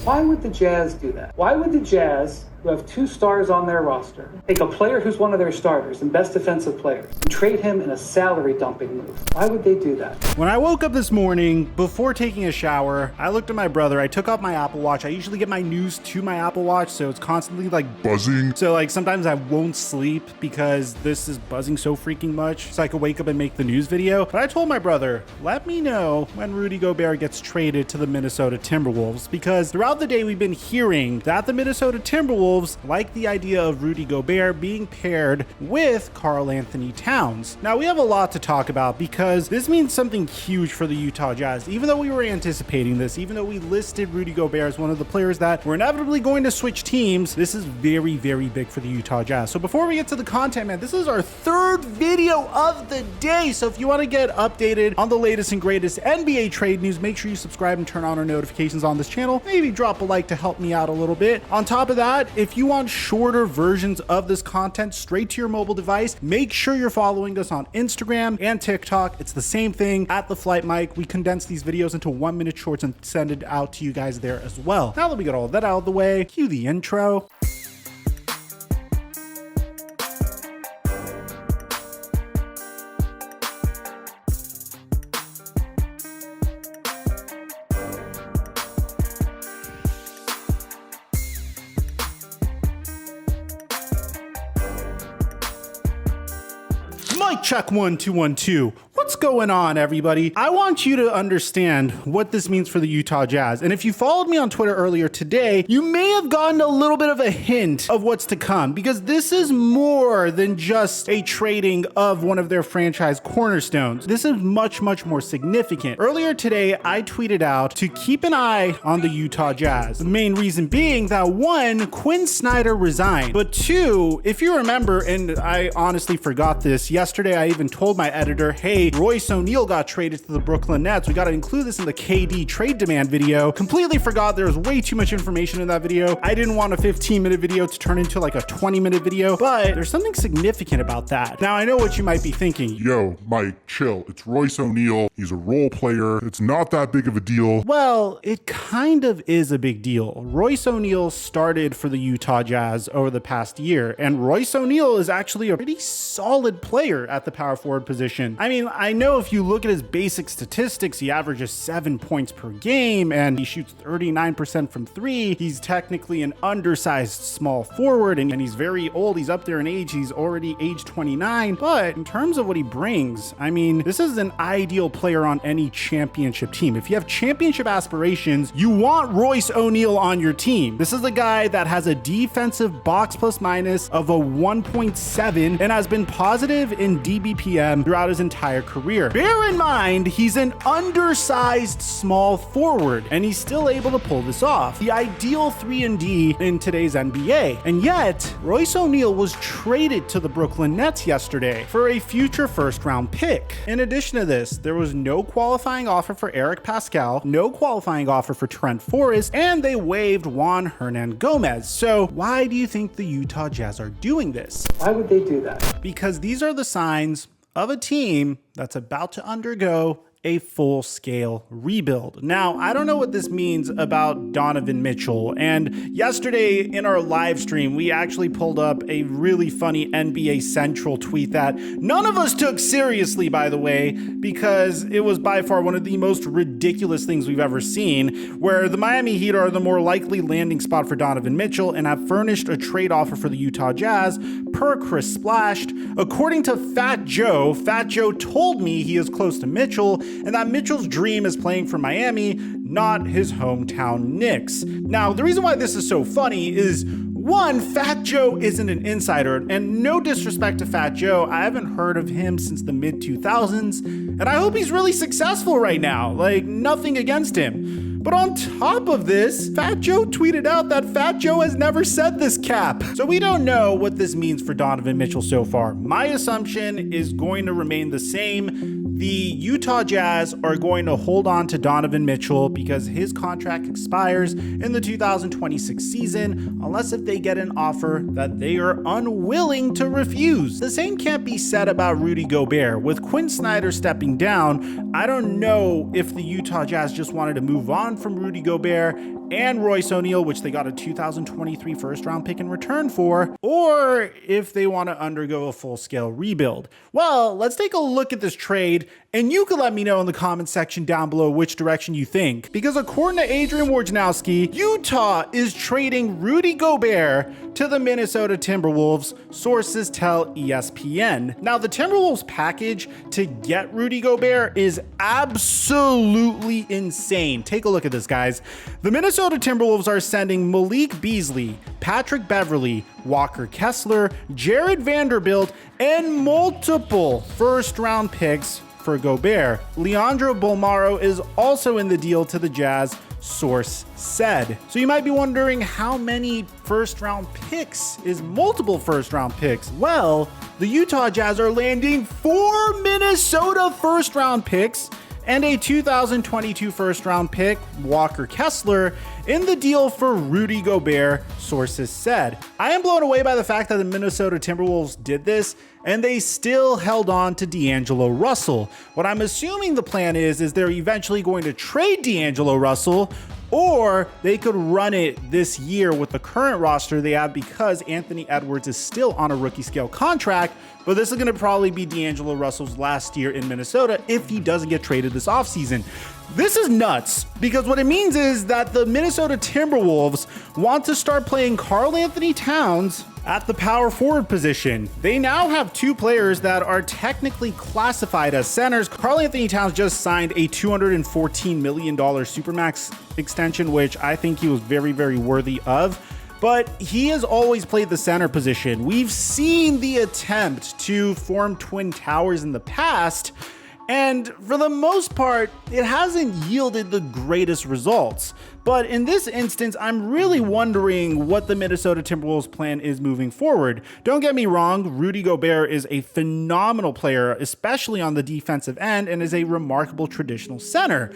Why would the Jazz do that? Why would the Jazz, who have 2 stars on their roster, take a player who's one of their starters and best defensive players and trade him in a salary dumping move? Why would they do that? When I woke up this morning, before taking a shower, I looked at my brother. I took off my Apple Watch. I usually get my news to my Apple Watch, so it's constantly like buzzing. So like sometimes I won't sleep because this is buzzing so freaking much, so I could wake up and make the news video. But I told my brother, let me know when Rudy Gobert gets traded to the Minnesota Timberwolves, because throughout the day we've been hearing that the Minnesota Timberwolves like the idea of Rudy Gobert being paired with Karl Anthony Towns. Now we have a lot to talk about because this means something huge for the Utah Jazz. Even though we were anticipating this, even though we listed Rudy Gobert as one of the players that were inevitably going to switch teams, this is very, very big for the Utah Jazz. So before we get to the content, man, this is our 3rd video of the day. So if you want to get updated on the latest and greatest NBA trade news, make sure you subscribe and turn on our notifications on this channel. Maybe drop a like to help me out a little bit. On top of that, if you want shorter versions of this content straight to your mobile device, make sure you're following us on Instagram and TikTok. It's the same thing at TheFlightMike. We condense these videos into 1-minute shorts and send it out to you guys there as well. Now that we got all that out of the way, cue the intro. Mic check 1 2 1 2. What's going on, everybody? I want you to understand what this means for the Utah Jazz. And if you followed me on Twitter earlier today, you may have gotten a little bit of a hint of what's to come, because this is more than just a trading of one of their franchise cornerstones. This is much, much more significant. Earlier today, I tweeted out to keep an eye on the Utah Jazz. The main reason being that 1, Quinn Snyder resigned, but 2, if you remember, and I honestly forgot this, yesterday I even told my editor, hey, Royce O'Neal got traded to the Brooklyn Nets. We got to include this in the KD trade demand video. Completely forgot there was way too much information in that video. I didn't want a 15-minute video to turn into like a 20-minute video, but there's something significant about that. Now, I know what you might be thinking. Yo, Mike, chill. It's Royce O'Neal. He's a role player. It's not that big of a deal. Well, it kind of is a big deal. Royce O'Neal started for the Utah Jazz over the past year, and Royce O'Neal is actually a pretty solid player at the power forward position. I mean, I know if you look at his basic statistics, he averages 7 points per game and he shoots 39% from 3. He's technically an undersized small forward, and he's very old. He's up there in age. He's already age 29. But in terms of what he brings, I mean, this is an ideal player on any championship team. If you have championship aspirations, you want Royce O'Neal on your team. This is a guy that has a defensive box plus minus of a 1.7 and has been positive in DBPM throughout his entire career. Bear in mind, he's an undersized small forward, and he's still able to pull this off. The ideal 3-and-D in today's NBA. And yet, Royce O'Neal was traded to the Brooklyn Nets yesterday for a future first-round pick. In addition to this, there was no qualifying offer for Eric Pascal, no qualifying offer for Trent Forrest, and they waived Juan Hernan Gomez. So why do you think the Utah Jazz are doing this? Why would they do that? Because these are the signs of a team that's about to undergo a full-scale rebuild. Now, I don't know what this means about Donovan Mitchell, and yesterday in our live stream, we actually pulled up a really funny NBA Central tweet that none of us took seriously, by the way, because it was by far one of the most ridiculous things we've ever seen, where the Miami Heat are the more likely landing spot for Donovan Mitchell and have furnished a trade offer for the Utah Jazz per Chris Splashed. According to Fat Joe told me he is close to Mitchell, and that Mitchell's dream is playing for Miami, not his hometown Knicks. Now, the reason why this is so funny is, 1, Fat Joe isn't an insider, and no disrespect to Fat Joe, I haven't heard of him since the mid-2000s, and I hope he's really successful right now, like nothing against him. But on top of this, Fat Joe tweeted out that Fat Joe has never said this cap. So we don't know what this means for Donovan Mitchell so far. My assumption is going to remain the same. The Utah Jazz are going to hold on to Donovan Mitchell because his contract expires in the 2026 season, unless if they get an offer that they are unwilling to refuse. The same can't be said about Rudy Gobert. With Quinn Snyder stepping down, I don't know if the Utah Jazz just wanted to move on from Rudy Gobert and Royce O'Neal, which they got a 2023 first round pick in return for, or if they want to undergo a full-scale rebuild. Well, let's take a look at this trade, and you can let me know in the comment section down below which direction you think. Because according to Adrian Wojnarowski, Utah is trading Rudy Gobert to the Minnesota Timberwolves, sources tell ESPN. Now, the Timberwolves package to get Rudy Gobert is absolutely insane. Take a look at this, guys. The Minnesota Timberwolves are sending Malik Beasley, Patrick Beverley, Walker Kessler, Jared Vanderbilt, and multiple first-round picks for Gobert. Leandro Bolmaro is also in the deal to the Jazz, source said. So you might be wondering, how many first-round picks is multiple first-round picks? Well, the Utah Jazz are landing 4 Minnesota first-round picks and a 2022 first-round pick, Walker Kessler, in the deal for Rudy Gobert, sources said. I am blown away by the fact that the Minnesota Timberwolves did this, and they still held on to D'Angelo Russell. What I'm assuming the plan is they're eventually going to trade D'Angelo Russell, or they could run it this year with the current roster they have, because Anthony Edwards is still on a rookie scale contract. But this is going to probably be D'Angelo Russell's last year in Minnesota if he doesn't get traded this offseason. This is nuts, because what it means is that the Minnesota Timberwolves want to start playing Karl Anthony Towns at the power forward position. They now have 2 players that are technically classified as centers. Karl Anthony Towns just signed a $214 million Supermax extension, which I think he was very, very worthy of. But he has always played the center position. We've seen the attempt to form twin towers in the past, and for the most part, it hasn't yielded the greatest results. But in this instance, I'm really wondering what the Minnesota Timberwolves plan is moving forward. Don't get me wrong, Rudy Gobert is a phenomenal player, especially on the defensive end, and is a remarkable traditional center.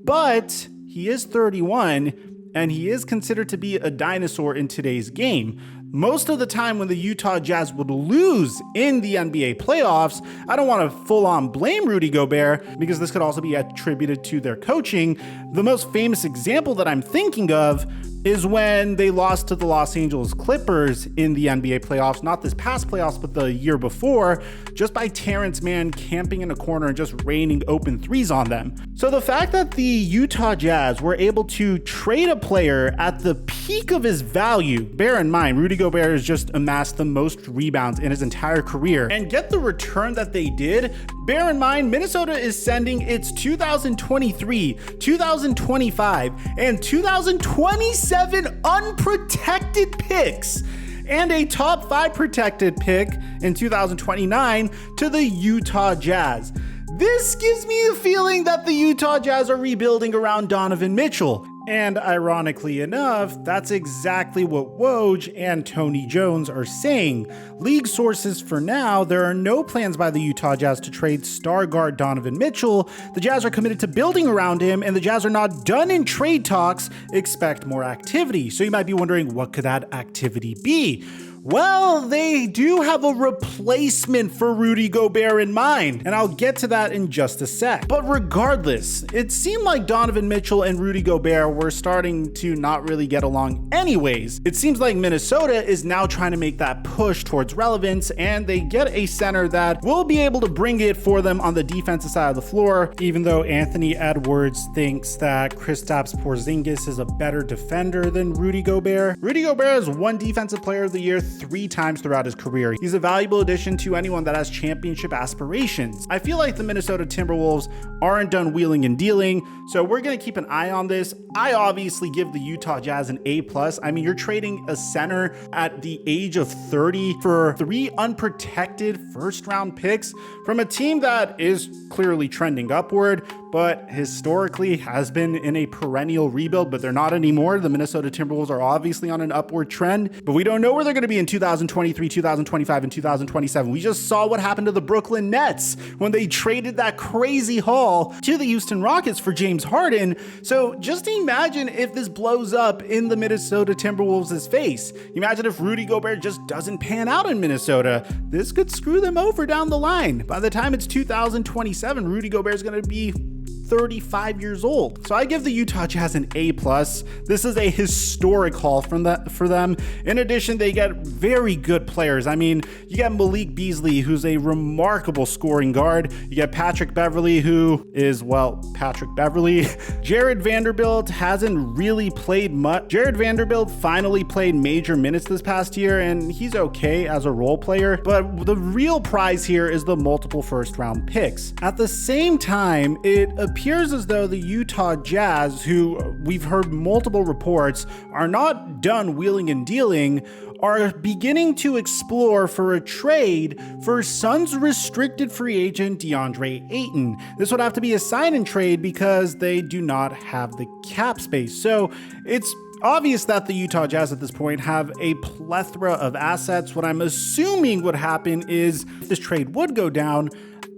But he is 31, and he is considered to be a dinosaur in today's game. Most of the time when the Utah Jazz would lose in the NBA playoffs, I don't want to full on blame Rudy Gobert, because this could also be attributed to their coaching. The most famous example that I'm thinking of is when they lost to the Los Angeles Clippers in the NBA playoffs, not this past playoffs, but the year before, just by Terrence Mann camping in a corner and just raining open threes on them. So the fact that the Utah Jazz were able to trade a player at the peak of his value, bear in mind, Rudy Gobert has just amassed the most rebounds in his entire career, and get the return that they did. Bear in mind, Minnesota is sending its 2023, 2025, and 2027 unprotected picks and a top 5 protected pick in 2029 to the Utah Jazz. This gives me the feeling that the Utah Jazz are rebuilding around Donovan Mitchell. And ironically enough, that's exactly what Woj and Tony Jones are saying. League sources for now, there are no plans by the Utah Jazz to trade star guard Donovan Mitchell. The Jazz are committed to building around him, and the Jazz are not done in trade talks. Expect more activity. So you might be wondering, what could that activity be? Well, they do have a replacement for Rudy Gobert in mind, and I'll get to that in just a sec. But regardless, it seemed like Donovan Mitchell and Rudy Gobert were starting to not really get along anyways. It seems like Minnesota is now trying to make that push towards relevance, and they get a center that will be able to bring it for them on the defensive side of the floor, even though Anthony Edwards thinks that Kristaps Porzingis is a better defender than Rudy Gobert. Rudy Gobert is one defensive player of the year 3 times throughout his career. He's a valuable addition to anyone that has championship aspirations. I feel like the Minnesota Timberwolves aren't done wheeling and dealing, so we're going to keep an eye on this. I obviously give the Utah Jazz an A+. I mean, you're trading a center at the age of 30 for 3 unprotected first-round picks from a team that is clearly trending upward, but historically has been in a perennial rebuild, but they're not anymore. The Minnesota Timberwolves are obviously on an upward trend, but we don't know where they're going to be in 2023, 2025, and 2027. We just saw what happened to the Brooklyn Nets when they traded that crazy haul to the Houston Rockets for James Harden. So just imagine if this blows up in the Minnesota Timberwolves' face. Imagine if Rudy Gobert just doesn't pan out in Minnesota. This could screw them over down the line. By the time it's 2027, Rudy Gobert is going to be 35 years old. So I give the Utah Jazz an A+. This is a historic haul for them. In addition, they get very good players. I mean, you get Malik Beasley, who's a remarkable scoring guard. You get Patrick Beverley, who is, well, Patrick Beverley. Jared Vanderbilt hasn't really played much. Jared Vanderbilt finally played major minutes this past year, and he's okay as a role player. But the real prize here is the multiple first-round picks. At the same time, it appears as though the Utah Jazz, who we've heard multiple reports are not done wheeling and dealing, are beginning to explore for a trade for Suns restricted free agent DeAndre Ayton. This would have to be a sign and trade because they do not have the cap space. So it's obvious that the Utah Jazz at this point have a plethora of assets. What I'm assuming would happen is if this trade would go down,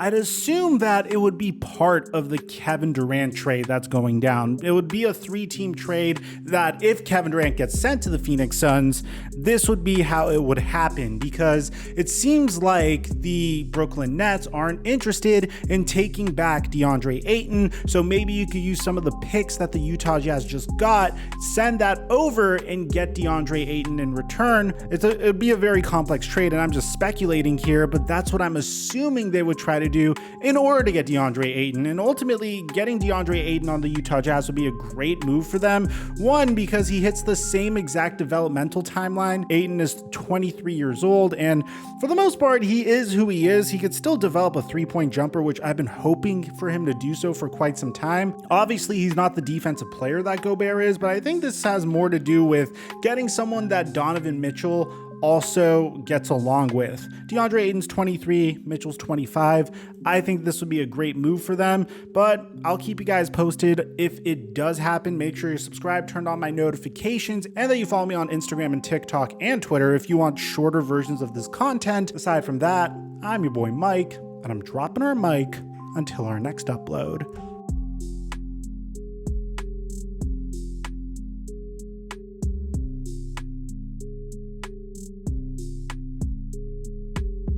I'd assume that it would be part of the Kevin Durant trade that's going down. It would be a 3-team trade that if Kevin Durant gets sent to the Phoenix Suns, this would be how it would happen, because it seems like the Brooklyn Nets aren't interested in taking back DeAndre Ayton. So maybe you could use some of the picks that the Utah Jazz just got, send that over and get DeAndre Ayton in return. It'd be a very complex trade, and I'm just speculating here, but that's what I'm assuming they would try to do in order to get DeAndre Ayton. And ultimately, getting DeAndre Ayton on the Utah Jazz would be a great move for them. One, because he hits the same exact developmental timeline. Ayton is 23 years old, and for the most part, he is who he is. He could still develop a three-point jumper, which I've been hoping for him to do so for quite some time. Obviously, he's not the defensive player that Gobert is, but I think this has more to do with getting someone that Donovan Mitchell also gets along with. DeAndre Ayton's 23, Mitchell's 25. I think this would be a great move for them, but I'll keep you guys posted if it does happen. Make sure you're subscribed, turned on my notifications, and that you follow me on Instagram and TikTok and Twitter if you want shorter versions of this content. Aside from that, I'm your boy Mike, and I'm dropping our mic until our next upload.